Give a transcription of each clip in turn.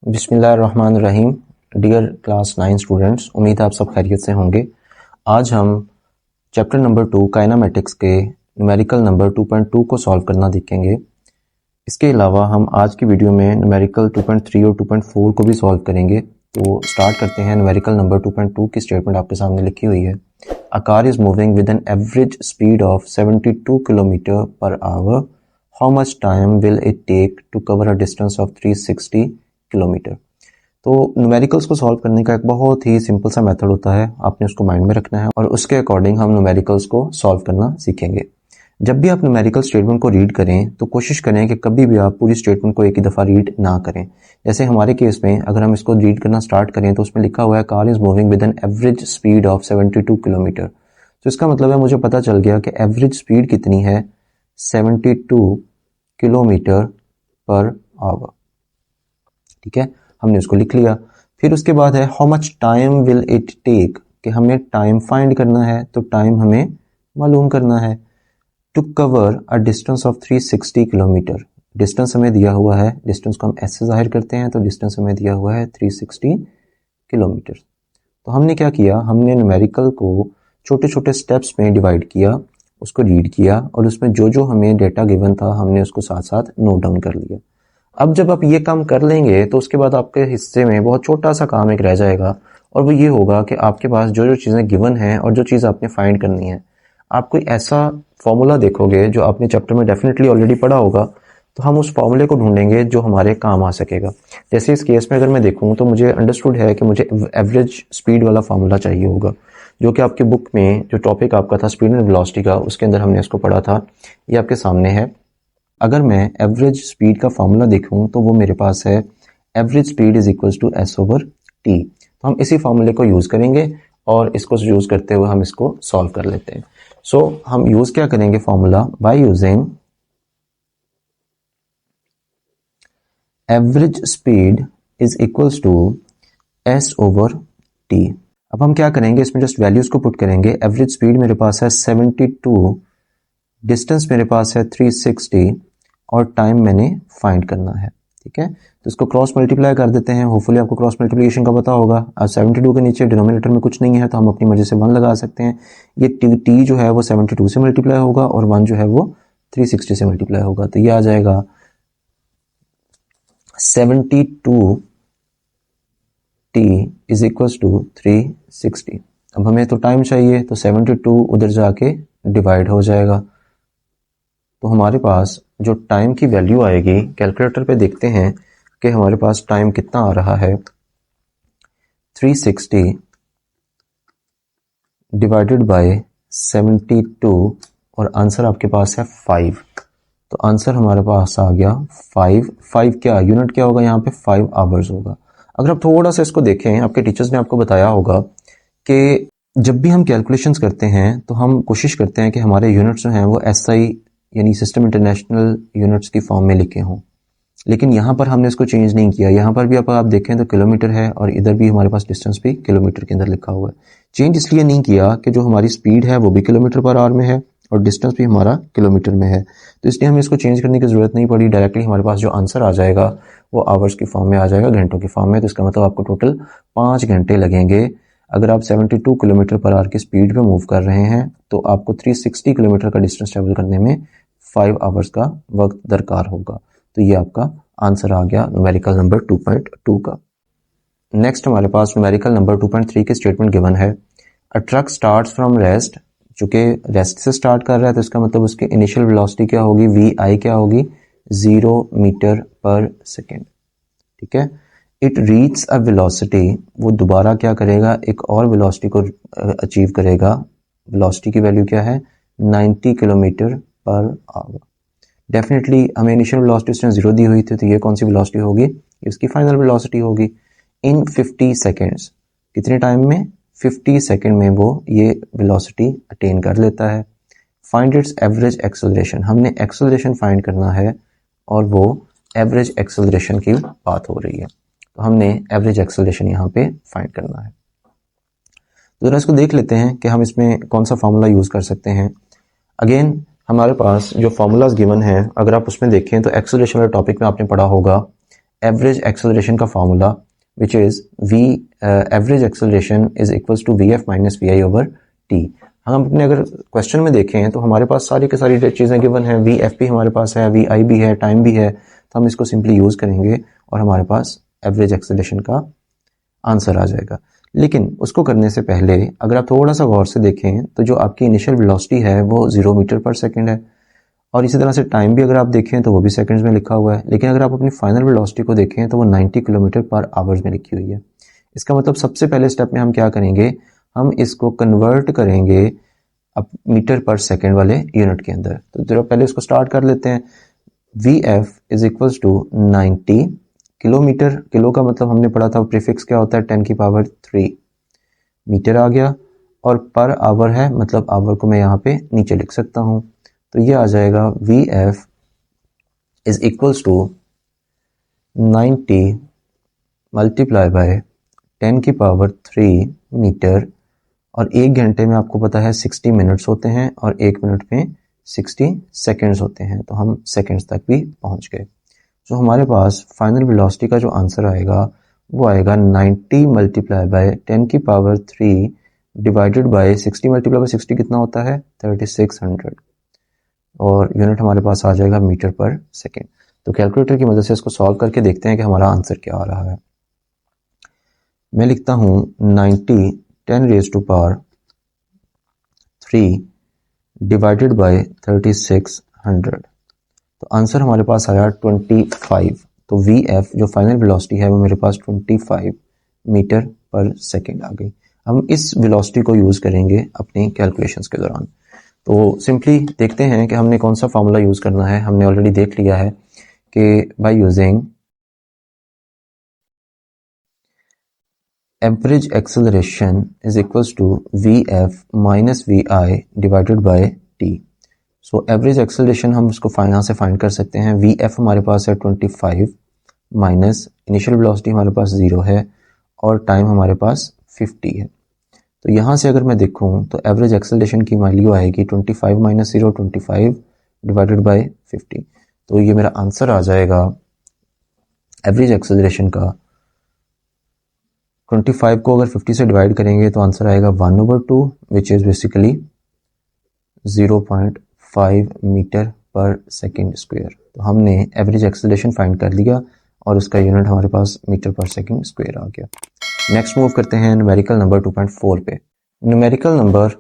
बिस्मिल्लाहिर्रहमानिर्रहीम। Dear class 9 students, उम्मीद है आप सब खैरियत से होंगे। आज हम चैप्टर नंबर 2 काइनेमेटिक्स के न्यूमेरिकल नंबर 2.2 को सॉल्व करना देखेंगे। इसके अलावा हम आज की वीडियो में न्यूमेरिकल 2.3 और 2.4 को भी सॉल्व करेंगे। तो स्टार्ट करते हैं। न्यूमेरिकल नंबर 2.2 की स्टेटमेंट आपके सामने लिखी हुई है। A car is moving with an average speed of 72 kilometre per hour. How much time will it take to cover a distance of 360 kilometre. तो न्यूमेरिकल्स को सॉल्व करने का एक बहुत ही सिंपल सा मेथड होता है, आपने उसको माइंड में रखना है और उसके अकॉर्डिंग हम न्यूमेरिकल्स को सॉल्व करना सीखेंगे। जब भी आप न्यूमेरिकल स्टेटमेंट को रीड करें तो कोशिश करें कि कभी भी आप पूरी स्टेटमेंट को एक ही दफ़ा रीड ना करें। जैसे हमारे केस में अगर हम इसको रीड करना स्टार्ट करें तो उसमें लिखा हुआ है car is moving with an average speed of 72 kilometre. तो इसका मतलब है मुझे पता चल गया कि एवरेज स्पीड कितनी है, 72 किलोमीटर पर आवर। ठीक है, हमने उसको लिख लिया। फिर उसके बाद है how much time will it take, कि हमें टाइम फाइंड करना है, तो टाइम हमें मालूम करना है। To cover a distance of 360 kilometre, distance हमें दिया हुआ है, डिस्टेंस को हम एस से जाहिर करते हैं, तो डिस्टेंस हमें दिया हुआ है 360 किलोमीटर। तो हमने क्या किया, हमने न्यूमेरिकल को छोटे छोटे स्टेप्स में डिवाइड किया, उसको रीड किया और उसमें जो जो हमें डेटा गिवन था हमने उसको साथ साथ नोट डाउन कर लिया। अब जब आप ये काम कर लेंगे तो उसके बाद आपके हिस्से में बहुत छोटा सा काम एक रह जाएगा और वो ये होगा कि आपके पास जो जो चीज़ें गिवन हैं और जो चीज़ आपने फाइंड करनी है, आप कोई ऐसा फॉर्मूला देखोगे जो आपने चैप्टर में डेफिनेटली ऑलरेडी पढ़ा होगा, तो हम उस फॉर्मूले को ढूंढेंगे जो हमारे काम आ सकेगा। जैसे इस केस में अगर मैं देखूँ तो मुझे अंडरस्टूड है कि मुझे एवरेज स्पीड वाला फार्मूला चाहिए होगा, जो कि आपकी बुक में जो टॉपिक आपका था स्पीड एंड वेलोसिटी का, उसके अंदर हमने इसको पढ़ा था। ये आपके सामने है। अगर मैं एवरेज स्पीड का फार्मूला देखूं तो वो मेरे पास है average speed is equals to S over T. तो हम इसी फार्मूले को यूज़ करेंगे और इसको यूज़ करते हुए हम इसको सॉल्व कर लेते हैं। सो हम यूज़ क्या करेंगे formula, by using average speed is equals to S over T. अब हम क्या करेंगे, इसमें जस्ट वैल्यूज़ को पुट करेंगे। एवरेज स्पीड मेरे पास है 72, डिस्टेंस मेरे पास है 360 और टाइम मैंने फाइंड करना है। ठीक है, तो इसको क्रॉस मल्टीप्लाई कर देते हैं। होपफुली आपको क्रॉस मल्टीप्लिकेशन का पता होगा। अब 72 के नीचे डिनोमिनेटर में कुछ नहीं है तो हम अपनी मर्जी से 1 लगा सकते हैं। ये टी जो है वो 72 से मल्टीप्लाई होगा और 1 जो है वो 360 से मल्टीप्लाई होगा। तो ये आ जाएगा 72 टी इज इक्वल्स टू 360। अब हमें तो टाइम चाहिए, तो 72 उधर जाके डिवाइड हो जाएगा। तो हमारे पास जो टाइम की वैल्यू आएगी, कैलकुलेटर पे देखते हैं कि हमारे पास टाइम कितना आ रहा है। 360 डिवाइडेड बाय 72 और आंसर आपके पास है 5। तो आंसर हमारे पास आ गया 5 क्या यूनिट क्या होगा यहाँ पे, 5 आवर्स होगा। अगर आप थोड़ा सा इसको देखें, आपके टीचर्स ने आपको बताया होगा कि जब भी हम कैलकुलेशंस करते हैं तो हम कोशिश करते हैं कि हमारे यूनिट्स जो हैं वो एसआई यानी सिस्टम इंटरनेशनल यूनिट्स की फॉर्म में लिखे हों, लेकिन यहाँ पर हमने इसको चेंज नहीं किया। यहाँ पर भी आप देखें तो किलोमीटर है और इधर भी हमारे पास डिस्टेंस भी किलोमीटर के अंदर लिखा हुआ है। चेंज इसलिए नहीं किया कि जो हमारी स्पीड है वो भी किलोमीटर पर आवर में है और डिस्टेंस भी हमारा किलोमीटर में है, तो इसलिए हमें इसको चेंज करने की ज़रूरत नहीं पड़ी। डायरेक्टली हमारे पास जो आंसर आ जाएगा वो आवर्स की फॉर्म में आ जाएगा, घंटों की फॉर्म में। तो इसका मतलब आपको टोटल 5 घंटे लगेंगे। अगर आप 72 किलोमीटर पर आवर की स्पीड पे मूव कर रहे हैं तो आपको 360 किलोमीटर का डिस्टेंस ट्रेवल करने में 5 आवर्स का वक्त दरकार होगा। तो ये आपका आंसर आ गया न्यूमेरिकल नंबर 2.2 का। नेक्स्ट हमारे पास न्यूमेरिकल नंबर 2.3 की स्टेटमेंट गिवन है। अ ट्रक स्टार्ट्स फ्रॉम रेस्ट, चूंकि रेस्ट से स्टार्ट कर रहा है तो इसका मतलब उसकी इनिशियल वेलोसिटी क्या होगी, वी आई क्या होगी, 0 मीटर पर सेकेंड। ठीक है, इट रीच अ वेलोसिटी, वो दोबारा क्या करेगा, एक और वेलोसिटी को अचीव करेगा। वेलोसिटी की वैल्यू क्या है, 90 किलोमीटर पर आवर। डेफिनेटली हमें इनिशियल वेलोसिटी उसने 0 दी हुई थी, तो ये कौन सी वेलोसिटी होगी, इसकी फाइनल वेलोसिटी होगी। इन 50 सेकेंड्स, कितने टाइम में, 50 सेकेंड में वो ये वेलोसिटी अटेन कर लेता है। फाइंड इट्स एवरेज एक्सेलरेशन, हमने एक्सेलरेशन फाइंड करना है और वो एवरेज एक्सेलरेशन की बात हो रही है, तो हमने एवरेज एक्सेलरेशन यहाँ पे फाइंड करना है। तो जरा इसको देख लेते हैं कि हम इसमें कौन सा फार्मूला यूज़ कर सकते हैं। अगेन हमारे पास जो फार्मूलाज गिवन हैं, अगर आप उसमें देखें तो एक्सेलरेशन वाले टॉपिक में आपने पढ़ा होगा एवरेज एक्सेलरेशन का formula which is v average acceleration is equals to V F minus V I over T. हम अपने अगर क्वेश्चन में देखें तो हमारे पास सारी की सारी चीज़ें गिवन हैं, वी एफ भी हमारे पास है, वी आई भी है, टाइम भी है, तो हम इसको सिंपली यूज़ करेंगे और हमारे पास एवरेज एक्सेलरेशन का आंसर आ जाएगा। लेकिन उसको करने से पहले अगर आप थोड़ा सा गौर से देखें तो जो आपकी इनिशियल वेलोसिटी है वो 0 मीटर पर सेकंड है, और इसी तरह से टाइम भी अगर आप देखें तो वो भी सेकंड्स में लिखा हुआ है, लेकिन अगर आप अपनी फाइनल वेलोसिटी को देखें तो वो 90 किलोमीटर पर आवर्स में लिखी हुई है। इसका मतलब सबसे पहले स्टेप में हम क्या करेंगे, हम इसको कन्वर्ट करेंगे अब मीटर पर सेकेंड वाले यूनिट के अंदर। तो जरा पहले इसको स्टार्ट कर लेते हैं। V F is equals to 90 kilometre, kilo का मतलब हमने पढ़ा था प्रीफिक्स क्या होता है 10 की पावर 3, मीटर आ गया, और पर आवर है मतलब आवर को मैं यहाँ पे नीचे लिख सकता हूँ, तो ये आ जाएगा V F is equals to 90 multiply by 10 की पावर 3 मीटर, और एक घंटे में आपको पता है 60 मिनट्स होते हैं और एक मिनट में 60 सेकेंड्स होते हैं, तो हम सेकेंड्स तक भी पहुंच गए। तो हमारे पास फाइनल वेलोसिटी का जो आंसर आएगा वो आएगा 90 मल्टीप्लाई बाय 10 की power 3 divided bye 60 multiply by 60 कितना होता है 3600, और यूनिट हमारे पास आ जाएगा मीटर पर सेकेंड। तो कैलकुलेटर की मदद से इसको सॉल्व करके देखते हैं कि हमारा आंसर क्या आ रहा है। मैं लिखता हूँ 90 10 raise to power 3 divided by 3600, तो आंसर हमारे पास आया 25। तो वी एफ जो फाइनल वेलोसिटी है वो मेरे पास 25 मीटर पर सेकेंड आ गई। हम इस वेलोसिटी को यूज़ करेंगे अपनी कैलकुलेशंस के दौरान। तो सिंपली देखते हैं कि हमने कौन सा फार्मूला यूज़ करना है। हमने ऑलरेडी देख लिया है कि by using average acceleration is equals to V F minus V I divided by T. So average acceleration हम उसको यहाँ से फाइंड कर सकते हैं। वी एफ हमारे पास है 25 माइनस इनिशियल वेलोसिटी हमारे पास 0 है और टाइम हमारे पास 50 है। तो यहाँ से अगर मैं देखूँ तो एवरेज एक्सेलरेशन की वैल्यू आएगी 25 माइनस 0 25 डिवाइडेड बाय 50। तो ये मेरा आंसर आ जाएगा एवरेज एक्सेलरेशन का 25 को अगर 50 से डिवाइड करेंगे तो आंसर आएगा 1/2 which is basically 0.5 metre per second square. तो हमने एवरेज एक्सेलरेशन फाइंड कर लिया और उसका यूनिट हमारे पास मीटर पर सेकेंड स्क्वायर आ गया। नेक्स्ट मूव करते हैं न्यूमेरिकल नंबर 2.4 पे। न्यूमेरिकल नंबर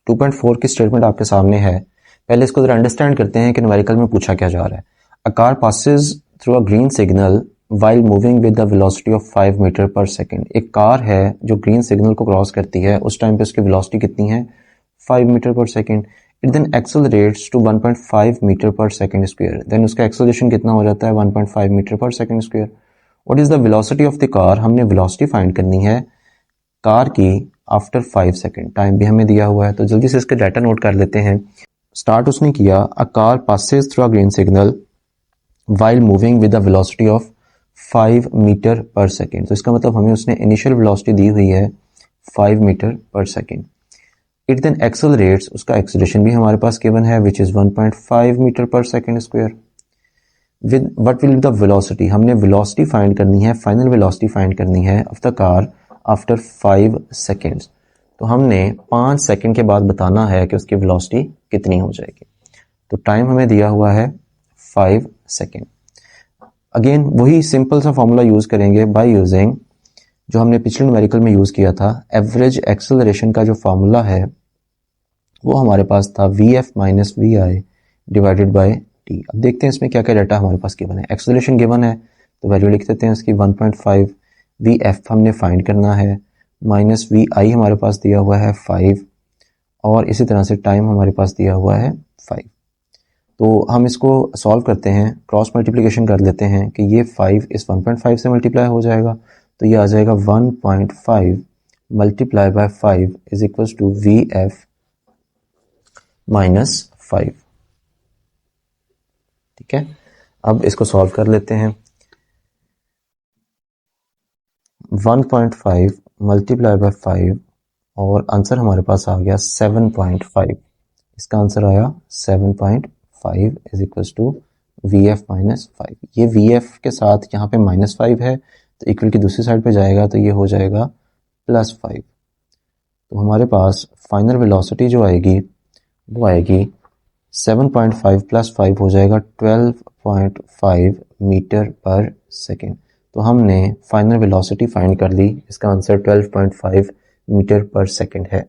2.4 की स्टेटमेंट आपके सामने है। पहले इसको जरा अंडरस्टैंड करते हैं कि न्यूमेरिकल में पूछा क्या जा रहा है। A car passes through a green signal while moving with the velocity of 5 metre per second. एक कार है जो ग्रीन सिग्नल को क्रॉस करती है, उस टाइम पे उसकी वेलोसिटी कितनी है 5 metre per second. It then accelerates to 1.5 metre per second square, then उसका एक्सेलरेशन कितना हो जाता है 1.5 metre per second square. What is the velocity of the car, हमने वेलोसिटी फाइंड करनी है कार की आफ्टर 5 सेकेंड। टाइम भी हमें दिया हुआ है तो जल्दी से इसके डाटा नोट कर लेते हैं। स्टार्ट उसने किया a car passes through a green signal while moving with the velocity of 5 metre per second. तो इसका मतलब हमें उसने इनिशियल वेलोसिटी दी हुई है 5 metre per second. It then accelerates, उसका एक्सेलरेशन भी हमारे पास गिवन है which is 1.5 metre per second square. With what will be the velocity, हमने वेलोसिटी फाइंड करनी है, फाइनल वेलोसिटी फाइंड करनी है of the car after 5 seconds. तो हमने 5 सेकेंड के बाद बताना है कि उसकी वेलोसिटी कितनी हो जाएगी। तो टाइम हमें दिया हुआ है 5 सेकेंड। अगेन वही सिंपल सा फॉर्मूला यूज करेंगे बाय यूजिंग जो हमने पिछले न्यूमेरिकल में यूज किया था। एवरेज एक्सेलरेशन का जो फॉर्मूला है वो हमारे पास था V F minus V I divided by T. अब देखते हैं इसमें क्या क्या डाटा हमारे पास गिवन है। एक्सेलरेशन गिवन है तो वैल्यू लिख देते हैं इसकी 1.5, वी एफ हमने फाइंड करना है, माइनस वी आई हमारे पास दिया हुआ है 5, और इसी तरह से टाइम हमारे पास दिया हुआ है 5। तो हम इसको सॉल्व करते हैं, क्रॉस मल्टीप्लिकेशन कर लेते हैं कि ये 5 इस 1.5 से मल्टीप्लाई हो जाएगा, तो ये आ जाएगा 1.5 multiply by 5 is equals to V F minus 5। ठीक है, अब इसको सॉल्व कर लेते हैं। 1.5 मल्टीप्लाई बाय 5 और आंसर हमारे पास आ गया 7.5। इसका आंसर आया 7.5 is equals to V F minus 5। ये वी एफ के साथ यहाँ पे -5 है तो इक्वल की दूसरी साइड पे जाएगा तो ये हो जाएगा +5। तो हमारे पास फाइनल वेलोसिटी जो आएगी वो आएगी 7.5 + 5 हो जाएगा 12.5 मीटर पर सेकेंड। तो हमने फाइनल वेलोसिटी फाइंड कर ली, इसका आंसर 12.5 मीटर पर सेकेंड है।